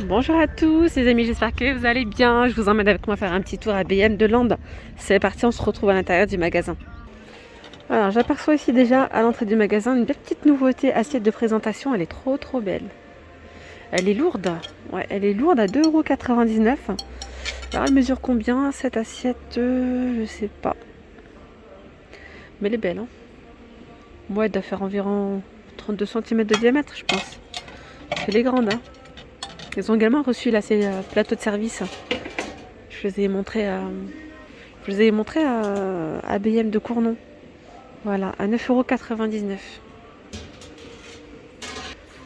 Bonjour à tous les amis, j'espère que vous allez bien. Je vous emmène avec moi faire un petit tour à BM de Land. C'est parti, on se retrouve à l'intérieur du magasin. Alors j'aperçois ici déjà à l'entrée du magasin une belle petite nouveauté assiette de présentation. Elle est trop belle. Elle est lourde, ouais, elle est lourde à 2,99 €. Alors elle mesure combien cette assiette je sais pas. Mais elle est belle, hein. Ouais, elle doit faire environ 32 cm de diamètre, je pense. Elle est grande, hein. Ils ont également reçu là ces plateaux de service. Je vous ai montré à BM de Cournon. Voilà, à 9,99 €.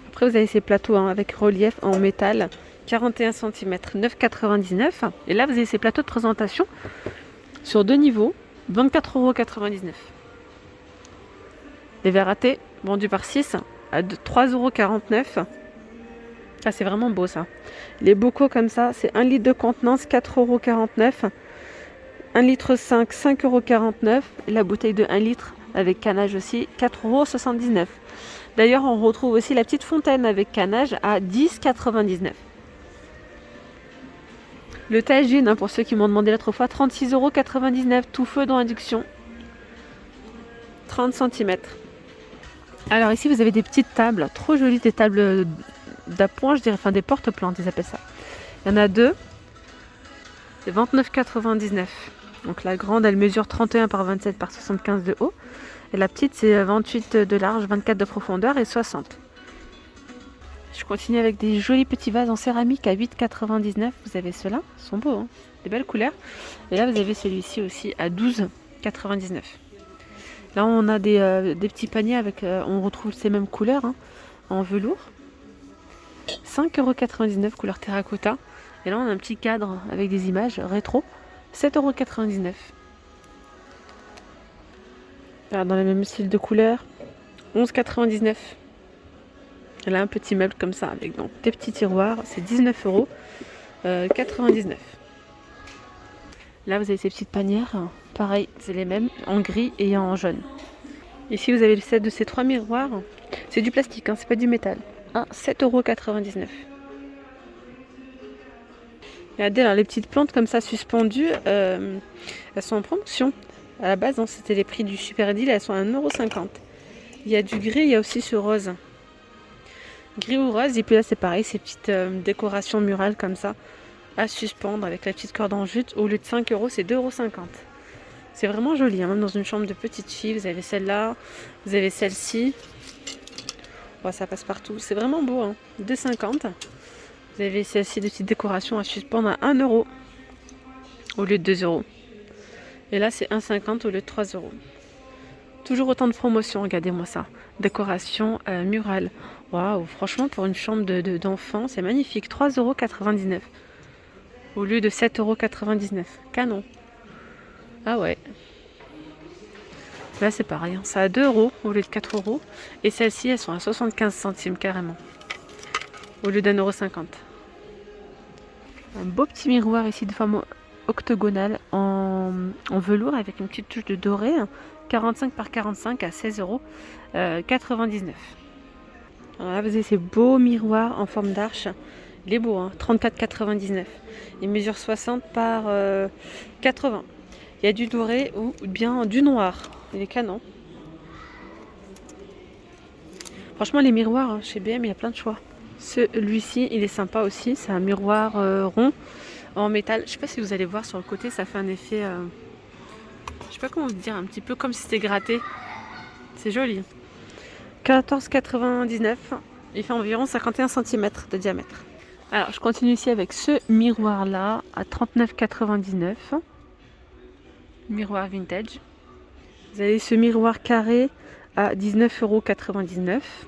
Après, vous avez ces plateaux avec relief en métal, 41 cm, 9,99 €. Et là, vous avez ces plateaux de présentation sur deux niveaux, 24,99 €. Les verres à thé, vendus par 6 à 3,49 €. Ah, c'est vraiment beau ça. Les bocaux comme ça, c'est 1 litre de contenance, 4,49 €. 1 litre 5, 5,49 €. Et la bouteille de 1 litre avec canage aussi, 4,79 €. D'ailleurs, on retrouve aussi la petite fontaine avec canage à 10,99 €. Le tagine, pour ceux qui m'ont demandé l'autre fois, 36,99 €, tout feu dans induction, 30 cm. Alors ici, vous avez des petites tables, trop jolies, des tables d'appoint, je dirais, enfin des porte-plantes, ils appellent ça. Il y en a deux, c'est 29,99 €. Donc la grande, elle mesure 31 par 27 par 75 de haut. Et la petite, c'est 28 de large, 24 de profondeur et 60. Je continue avec des jolis petits vases en céramique à 8,99 €. Vous avez ceux-là, ils sont beaux, hein, des belles couleurs. Et là, vous avez celui-ci aussi à 12,99 €. Là, on a des petits paniers avec, on retrouve ces mêmes couleurs, hein, en velours. 5,99 € couleur terracotta. Et là, on a un petit cadre avec des images rétro, 7,99 €. Alors, dans le même style de couleur, 11,99 €. Elle a un petit meuble comme ça avec donc des petits tiroirs, c'est 19,99 €. Là, vous avez ces petites panières, pareil, c'est les mêmes, en gris et en jaune. Ici, vous avez le set de ces 3 miroirs. C'est du plastique, hein, c'est pas du métal. À 7,99 €. Regardez, alors les petites plantes comme ça suspendues, elles sont en promotion. À la base, hein, c'était les prix du super deal, elles sont à 1,50 €. Il y a du gris, il y a aussi ce rose. Gris ou rose, et puis là c'est pareil, ces petites décorations murales comme ça, à suspendre avec la petite corde en jute. Au lieu de 5 €, c'est 2,50 €. C'est vraiment joli, hein, même dans une chambre de petite fille. Vous avez celle-là, vous avez celle-ci. Oh, ça passe partout, c'est vraiment beau, hein. 2,50 €. Vous avez celle-ci de petites décorations à suspendre à 1 € au lieu de 2 €. Et là c'est 1,50 € au lieu de 3 €. Toujours autant de promotions, regardez-moi ça. Décoration murale. Waouh, franchement, pour une chambre d'enfant, c'est magnifique. 3,99 € au lieu de 7,99 €. Canon. Ah ouais. Là, c'est pareil, hein. C'est à 2 € au lieu de 4 €. Et celles-ci, elles sont à 75 centimes carrément, au lieu d'1,50 €. Un beau petit miroir ici de forme octogonale en velours avec une petite touche de doré. 45 par 45 à 16,99 €. Alors là, vous avez ces beaux miroirs en forme d'arche. Il est beau, hein, 34,99 €. Il mesure 60 par 80. Il y a du doré ou bien du noir. Il est canon. Franchement, les miroirs, hein, chez BM, il y a plein de choix. Celui-ci, il est sympa aussi. C'est un miroir rond en métal. Je ne sais pas si vous allez voir sur le côté, ça fait un effet... je sais pas comment vous dire, un petit peu comme si c'était gratté. C'est joli. 14,99 €. Il fait environ 51 cm de diamètre. Alors, je continue ici avec ce miroir-là à 39,99 €. Miroir vintage. Vous avez ce miroir carré à 19,99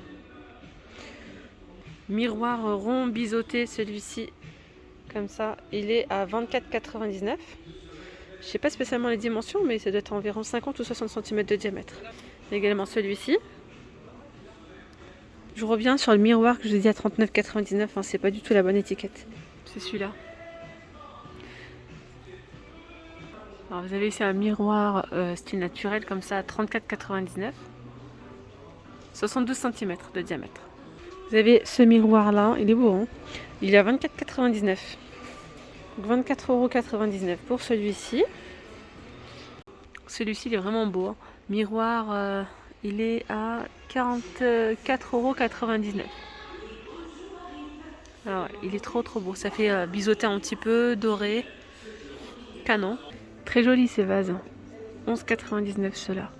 €. Miroir rond biseauté, celui-ci, comme ça, il est à 24,99 €. Je ne sais pas spécialement les dimensions, mais ça doit être environ 50 ou 60 cm de diamètre. Également celui-ci. Je reviens sur le miroir que je vous ai dit à 39,99 €, hein, c'est pas du tout la bonne étiquette. C'est celui-là. Alors vous avez ici un miroir style naturel comme ça à 34,99 €. 72 cm de diamètre. Vous avez ce miroir là, il est beau, hein, il est à 24,99 €. Donc 24,99 € pour celui-ci. Celui-ci il est vraiment beau, hein. Miroir, il est à 44,99 €. Alors, il est trop beau, ça fait biseauter un petit peu, doré, canon. Très joli ces vases, 11,99 € ceux-là.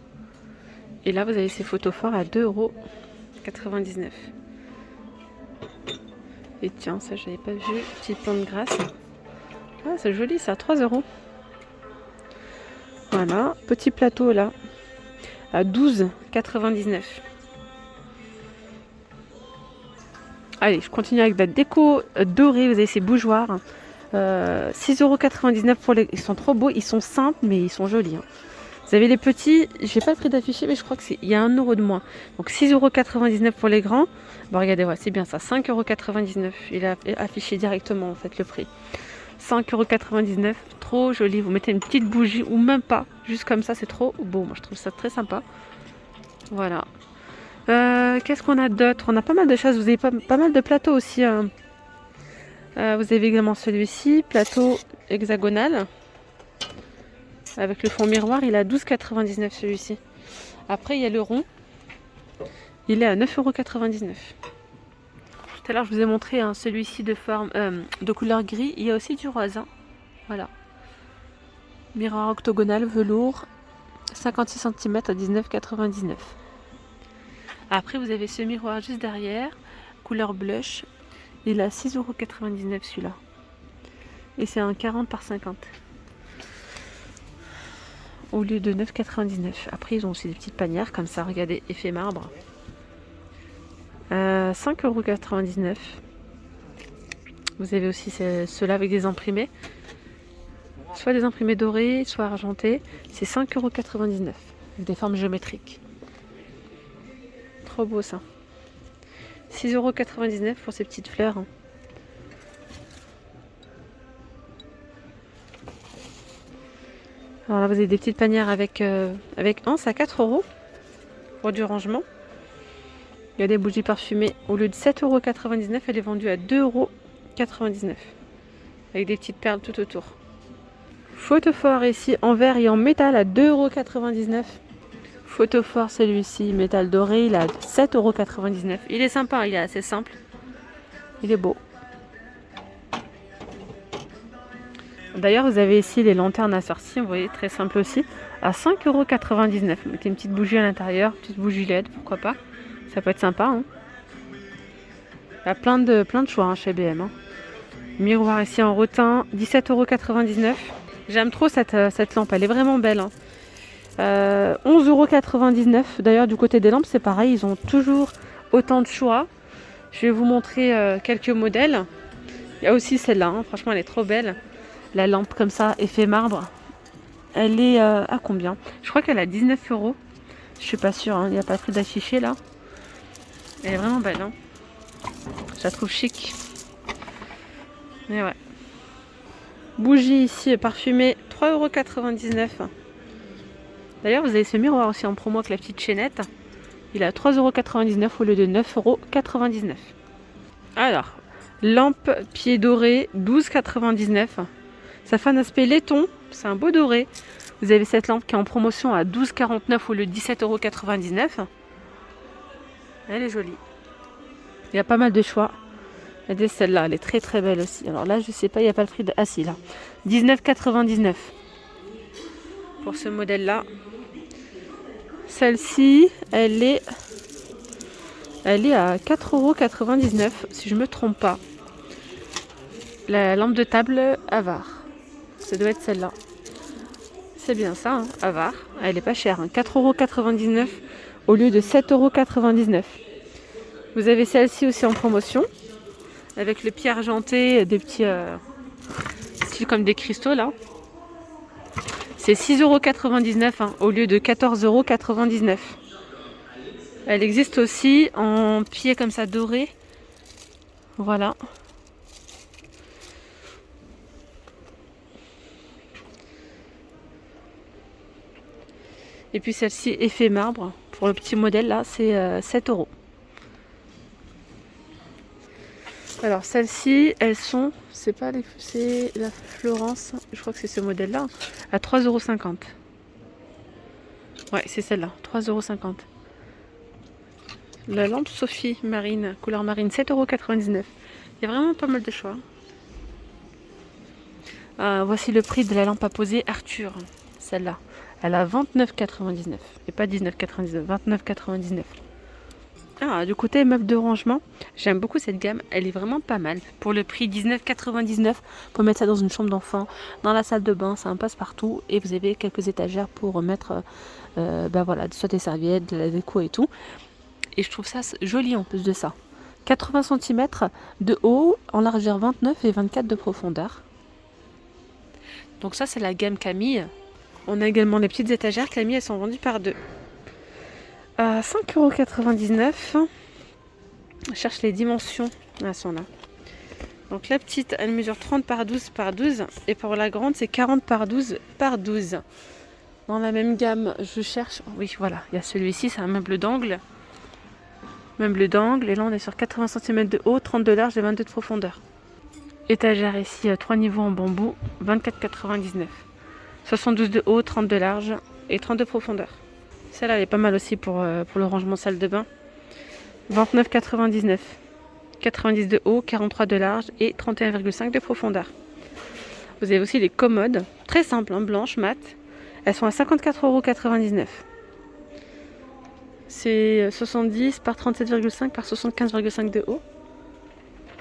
Et là vous avez ces photos forts à 2,99 €. Et tiens, ça j'avais pas vu, petite plante grasse. Ah c'est joli ça, 3 €. Voilà, petit plateau là, à 12,99 €. Allez, je continue avec de la déco dorée. Vous avez ces bougeoirs. 6,99 € pour les... Ils sont trop beaux, ils sont simples, mais ils sont jolis, hein. Vous avez les petits, j'ai pas le prix d'afficher, mais je crois qu'il y a 1 € de moins. Donc 6,99 € pour les grands. Bon, regardez, ouais, c'est bien ça, 5,99 €. Il a affiché directement en fait le prix. 5,99 €, trop joli. Vous mettez une petite bougie ou même pas, juste comme ça, c'est trop beau. Moi, je trouve ça très sympa. Voilà. Qu'est-ce qu'on a d'autre? On a pas mal de choses. Vous avez pas mal de plateaux aussi, hein. Vous avez également celui-ci, plateau hexagonal. Avec le fond miroir, il est à 12,99 € celui-ci. Après, il y a le rond. Il est à 9,99 €. Tout à l'heure, je vous ai montré hein, celui-ci de couleur gris. Il y a aussi du rose, hein. Voilà. Miroir octogonal, velours, 56 cm à 19,99 €. Après, vous avez ce miroir juste derrière, couleur blush. Il est à 6,99 € celui-là. Et c'est un 40 par 50. Au lieu de 9,99 €. Après, ils ont aussi des petites panières comme ça, regardez, effet marbre. 5,99 €. Vous avez aussi ceux-là avec des imprimés. Soit des imprimés dorés, soit argentés. C'est 5,99 €. Avec des formes géométriques. Trop beau ça. 6,99 € pour ces petites fleurs, hein. Alors là, vous avez des petites panières avec anse à 4 € pour du rangement. Il y a des bougies parfumées. Au lieu de 7,99 €, elle est vendue à 2,99 € avec des petites perles tout autour. Photophore ici en verre et en métal à 2,99 €. Photophore celui-ci, métal doré, il est à 7,99 €. Il est sympa, il est assez simple. Il est beau. D'ailleurs, vous avez ici les lanternes assorties, vous voyez, très simple aussi, à 5,99 €. Mettez une petite bougie à l'intérieur, petite bougie LED, pourquoi pas. Ça peut être sympa, hein. Il y a plein de choix hein, chez BM, hein. Miroir ici en rotin, 17,99 €. J'aime trop cette lampe, elle est vraiment belle, hein. 11,99 €. D'ailleurs, du côté des lampes, c'est pareil, ils ont toujours autant de choix. Je vais vous montrer quelques modèles. Il y a aussi celle-là, hein. Franchement, elle est trop belle. La lampe comme ça, effet marbre. Elle est à combien? Je crois qu'elle est à 19 €. Je suis pas sûre, hein. Il n'y a pas de prix d'affiché là. Elle est vraiment belle, hein. Je la trouve chic. Mais ouais. Bougie ici parfumée, 3,99 €. D'ailleurs, vous avez ce miroir aussi en promo avec la petite chaînette. Il est à 3,99 € au lieu de 9,99 €. Alors, lampe pied doré, 12,99 €. Ça fait un aspect laiton, c'est un beau doré. Vous avez cette lampe qui est en promotion à 12,49 € au lieu de 17,99 €. Elle est jolie. Il y a pas mal de choix. Regardez celle-là, elle est très très belle aussi. Alors là, je sais pas, il n'y a pas le prix de... Ah si, là. 19,99 € pour ce modèle-là. Celle-ci, elle est à 4,99 € si je ne me trompe pas. La lampe de table Avar. Ça doit être celle-là. C'est bien ça, hein, Avar. Elle est pas chère, hein, 4,99 € au lieu de 7,99 €. Vous avez celle-ci aussi en promotion. Avec le pied argenté, des petits style comme des cristaux là. C'est 6,99 € hein, au lieu de 14,99 €. Elle existe aussi en pied comme ça doré. Voilà. Et puis celle-ci effet marbre pour le petit modèle là, c'est 7 €. Alors celles-ci, elles sont, c'est pas les, c'est la Florence, je crois que c'est ce modèle-là, à 3,50 €. Ouais, c'est celle-là, 3,50 €. La lampe Sophie marine, couleur marine, 7,99 €. Il y a vraiment pas mal de choix. Voici le prix de la lampe à poser Arthur, celle-là. Elle a 29,99 € et pas 19,99 €, 29,99 €. Du côté meubles de rangement, j'aime beaucoup cette gamme, elle est vraiment pas mal. Pour le prix 19,99 €, pour mettre ça dans une chambre d'enfant, dans la salle de bain, ça un passe-partout. Et vous avez quelques étagères pour mettre voilà, soit des serviettes, de la déco et tout. Et je trouve ça joli en plus de ça. 80 cm de haut, en largeur 29 et 24 de profondeur. Donc ça c'est la gamme Camille. On a également les petites étagères Camille, elles sont vendues par deux. À 5,99 €. Je cherche les dimensions. Elles sont là. Donc la petite, elle mesure 30 par 12 par 12. Et pour la grande, c'est 40 par 12 par 12. Dans la même gamme, je cherche... Oui, voilà. Il y a celui-ci, c'est un meuble d'angle. Meuble d'angle. Et là, on est sur 80 cm de haut, 30 de large et 22 de profondeur. Étagère ici, 3 niveaux en bambou, 24,99 €. 72 de haut, 30 de large et 30 de profondeur. Celle-là, elle est pas mal aussi pour le rangement salle de bain. 29,99 €. 90 de haut, 43 de large et 31,5 de profondeur. Vous avez aussi les commodes, très simples, hein, blanches, mat. Elles sont à 54,99 €. C'est 70 par 37,5 par 75,5 de haut.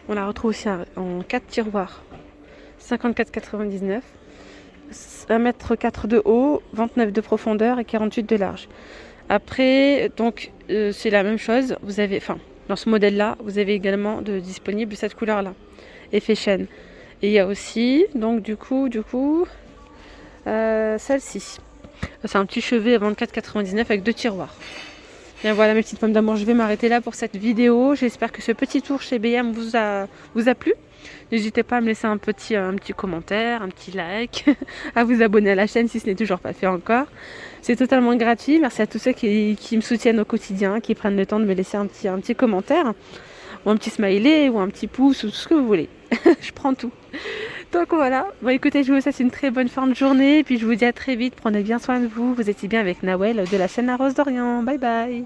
On la retrouve aussi en 4 tiroirs. 54,99 €. 1,4 m de haut, 29 de profondeur et 48 de large. Après, donc, c'est la même chose. Vous avez, dans ce modèle-là, vous avez également disponible cette couleur-là, effet chêne. Et il y a aussi, donc du coup, celle-ci. C'est un petit chevet à 24,99 € avec 2 tiroirs. Bien voilà mes petites pommes d'amour, je vais m'arrêter là pour cette vidéo. J'espère que ce petit tour chez BM vous a plu. N'hésitez pas à me laisser un petit commentaire, un petit like, à vous abonner à la chaîne si ce n'est toujours pas fait encore. C'est totalement gratuit. Merci à tous ceux qui me soutiennent au quotidien, qui prennent le temps de me laisser un petit commentaire, ou un petit smiley, ou un petit pouce, ou tout ce que vous voulez. Je prends tout. Donc voilà, bon écoutez, je vous souhaite une très bonne fin de journée, et puis je vous dis à très vite, prenez bien soin de vous. Vous étiez bien avec Nawel de la chaîne La Rose d'Orient. Bye bye.